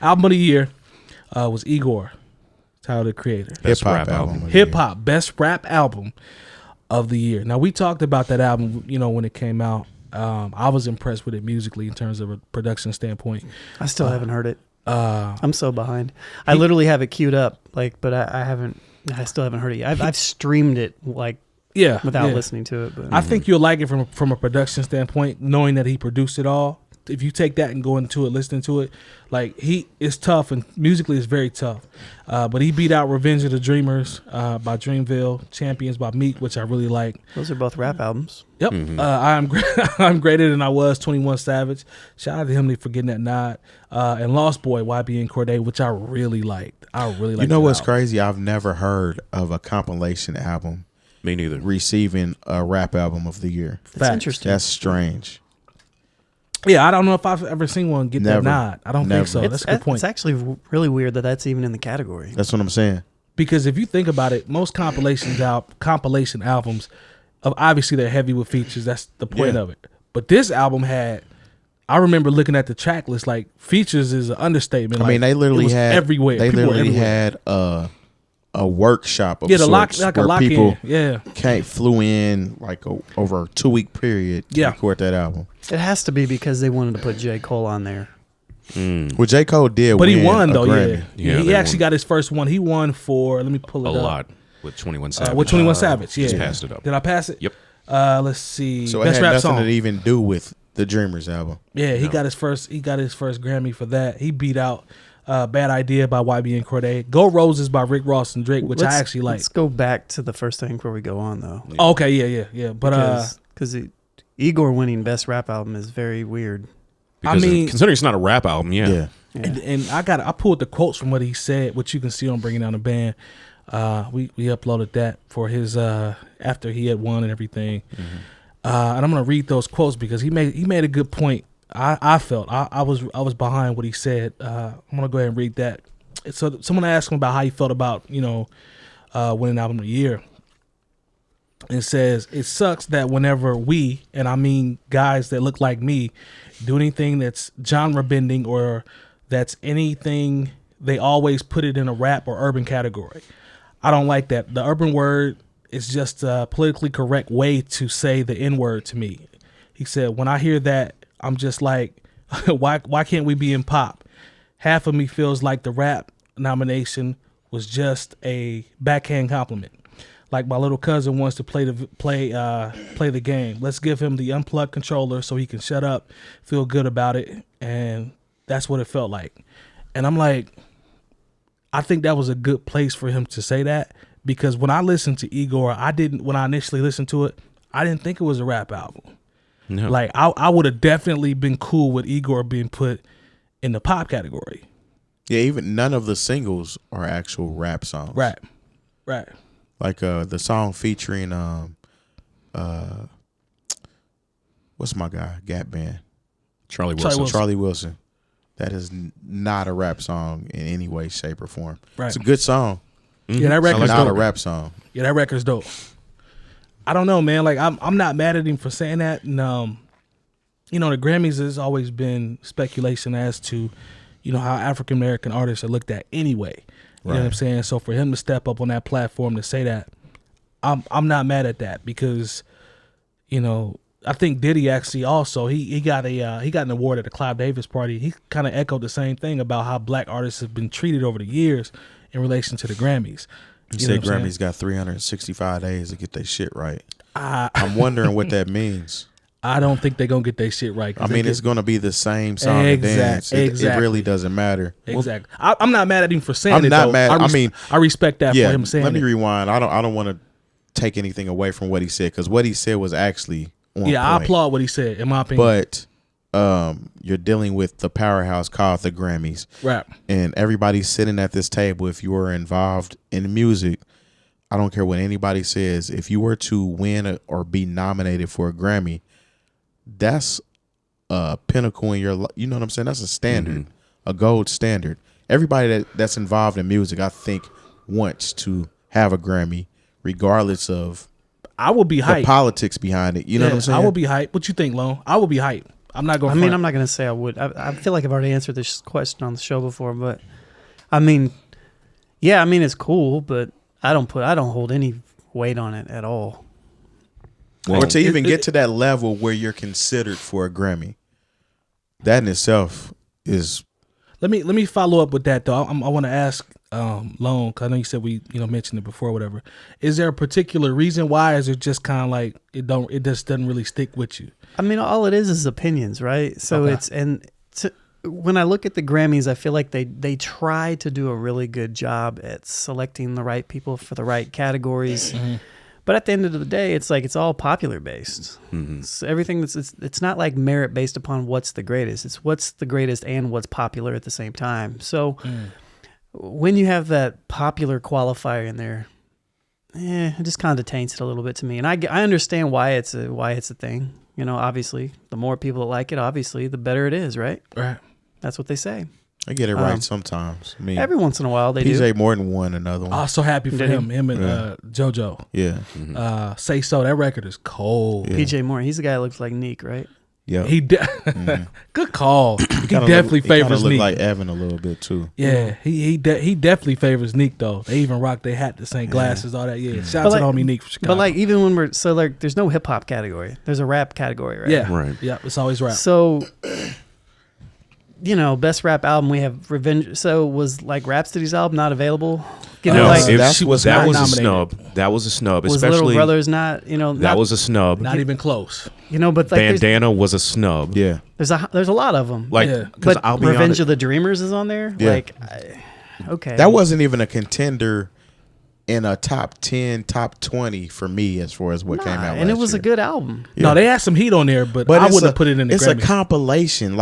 Album of the year was Igor, Tyler the Creator. Best rap album. Hip hop best rap album of the year. Now we talked about that album, when it came out. I was impressed with it musically in terms of a production standpoint. I still haven't heard it. I'm so behind. I literally have it queued up, but I still haven't heard it yet. I've streamed it without listening to it. But I think you'll like it from a production standpoint, knowing that he produced it all. If you take that and go into it, listening to it, he is tough and musically is very tough. But he beat out Revenge of the Dreamers by Dreamville, Champions by Meek, which I really like. Those are both rap albums. Yep. I'm Greater Than I Was, 21 Savage. Shout out to him for getting that nod. And Lost Boy, YB and Cordae, which I really liked. You know what's crazy? I've never heard of a compilation album. Me neither. Receiving a rap album of the year. That's interesting. That's strange. Yeah, I don't know if I've ever seen one get that nod. I don't think so. That's a good point. It's actually really weird that that's even in the category. That's what I'm saying. Because if you think about it, most compilation albums, obviously they're heavy with features. That's the point of it. But this album I remember looking at the track list, features is an understatement. I mean, they literally had everywhere. They literally had a workshop of sorts where people flew in over a 2-week period to record that album. It has to be because they wanted to put J. Cole on there. Well, J. Cole did, but he won though. Grammy. Yeah, he actually got his first one. He won for let me pull it up. A lot with 21 Savage. With 21 Savage, yeah. Just passed it up. Did I pass it? Yep. Let's see. So Best it had rap nothing song to even do with the Dreamers album. Yeah, he got his first. He got his first Grammy for that. He beat out Bad Idea by YB and Cordae. Go Roses by Rick Ross and Drake, which I actually like. Let's go back to the first thing before we go on, though. Yeah. Oh, okay, yeah. But because Igor winning best rap album is very weird. Because considering it's not a rap album, yeah. And I pulled the quotes from what he said, which you can see on Bringing Down the Band. We uploaded that for his after he had won and everything. Mm-hmm. And I'm gonna read those quotes because he made a good point. I felt I was behind what he said. I'm gonna go ahead and read that. So someone asked him about how he felt about winning album of the year. It says, it sucks that whenever we, and I mean guys that look like me, do anything that's genre bending or that's anything, they always put it in a rap or urban category. I don't like that. The urban word is just a politically correct way to say the N-word to me. He said, when I hear that, I'm just like, why can't we be in pop? Half of me feels like the rap nomination was just a backhand compliment. Like my little cousin wants to play the game. Let's give him the unplugged controller so he can shut up, feel good about it, and that's what it felt like. And I'm like, I think that was a good place for him to say that, because when I listened to Igor, when I initially listened to it, I didn't think it was a rap album. No. Like I would have definitely been cool with Igor being put in the pop category. Yeah, even none of the singles are actual rap songs. Right. Like the song featuring what's my guy? Gap Band. Charlie Wilson. Charlie Wilson. That is not a rap song in any way, shape, or form. Right. It's a good song. Mm-hmm. Yeah, that record's not dope. A rap song. Yeah, that record's dope. I don't know, man. Like I'm not mad at him for saying that. And the Grammys has always been speculation as to, how African American artists are looked at anyway. You know what I'm saying? So for him to step up on that platform to say that, I'm not mad at that, because, I think Diddy actually also he got an award at the Clive Davis party. He kind of echoed the same thing about how black artists have been treated over the years in relation to the Grammys. You said Grammys got 365 days to get their shit right. I'm wondering what that means. I don't think they're going to get their shit right. I mean, it's going to be the same song and dance. It really doesn't matter. Exactly. I'm not mad at him for saying it, I'm not though. mad. I respect that for him saying it. Let me rewind. I don't want to take anything away from what he said, because what he said was actually on point. I applaud what he said, in my opinion. But you're dealing with the powerhouse called the Grammys. Right. And everybody's sitting at this table. If you were involved in music, I don't care what anybody says. If you were to win or be nominated for a Grammy, that's a pinnacle in your life. You know what I'm saying? That's a standard, a gold standard. Everybody that's involved in music, I think, wants to have a Grammy, regardless of I will be hyped. The politics behind it. You know what I'm saying? I will be hyped. What you think, Lone? I will be hyped. I'm not going. I mean, I'm not going to say I would. I feel like I've already answered this question on the show before, but I mean, yeah, I mean it's cool, but I don't hold any weight on it at all. Well, or to even get to that level where you're considered for a Grammy, that in itself is. Let me follow up with that though. I want to ask Lone, because I know you said we mentioned it before, or whatever. Is there a particular reason why? Is it just kind of like it just doesn't really stick with you? I mean, all it is opinions, right? So when I look at the Grammys, I feel like they try to do a really good job at selecting the right people for the right categories. Mm-hmm. But at the end of the day, it's like it's all popular based. Mm-hmm. So everything it's not like merit based upon what's the greatest. It's what's the greatest and what's popular at the same time. So when you have that popular qualifier in there, it just kind of taints it a little bit to me. And I understand why it's a thing. You know, obviously, the more people that like it, obviously, the better it is, right? Right. That's what they say. I get it right sometimes. I mean, every once in a while they do. PJ more than one another one. I was so happy for him and JoJo. Yeah. Mm-hmm. Say So, that record is cold. Yeah. PJ Moore, he's the guy that looks like Neek, right? Yeah. Good call. He definitely favors Neek. He like Evan a little bit too. Yeah, he definitely favors Neek though. They even rock their hat, the same glasses, all that. Yeah, shout out to homie Neek from Chicago. But like even when there's no hip hop category. There's a rap category, right? Yeah, right. Yeah, it's always rap. So, best rap album we have Revenge. So was like Rhapsody's album not available? That was a snub. That was a snub. Was especially Little Brothers not? That was a snub. Not even close. But like Bandana was a snub. Yeah. There's a lot of them. But I'll be Revenge honest, of the Dreamers is on there. Yeah. Okay. That wasn't even a contender in a top 10, top 20 for me as far as what came out. And it was year. a good album. Yeah. No, they had some heat on there, but I wouldn't have put it in the It's Grammy. a compilation.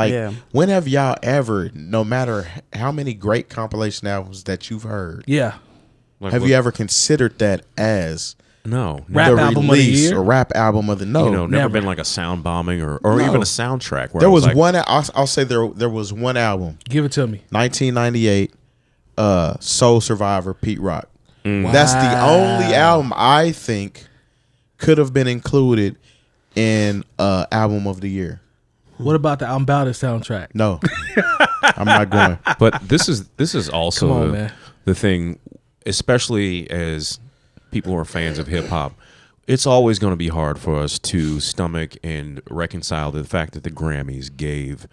When have y'all ever, no matter how many great compilation albums that you've heard, have you ever considered that as rap album of the year? Or rap album of the never been like a sound bombing or even a soundtrack. Where there was one. I'll say there was one album. Give it to me. 1998, Soul Survivor, Pete Rock. That's the only album I think could have been included in album of the year. What about the I'm About It soundtrack? No, I'm not going. But this is also the thing, especially as people who are fans of hip hop. It's always going to be hard for us to stomach and reconcile the fact that the Grammys gave.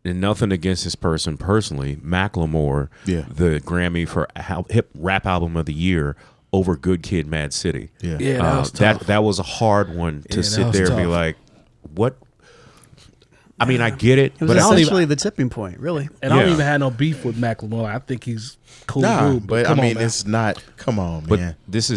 And nothing against this person personally, Macklemore, the Grammy for hip rap album of the year over Good Kid, Mad City. Yeah, that was tough. That was a hard one to sit there and be like, what? I mean, I get it, but essentially the tipping point, really. And I don't even have no beef with Macklemore. I think he's cool dude. But I mean, it's not. Come on, man. But this